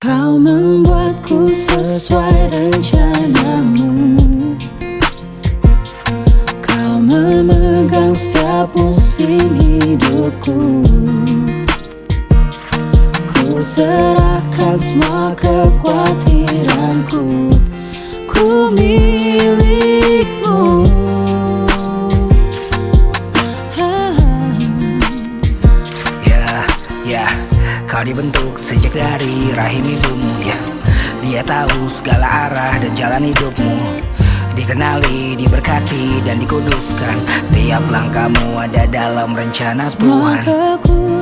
Kau membuatku sesuai rencanamu. Kau memegang setiap musim hidupku. Ku serahkan semua kekhawatiranku. Ku milikmu. Kau dibentuk sejak dari rahim ibumu, ya. Dia tahu segala arah dan jalan hidupmu. Dikenali, diberkati, dan dikuduskan. Tiap langkahmu ada dalam rencana Semua Tuhan.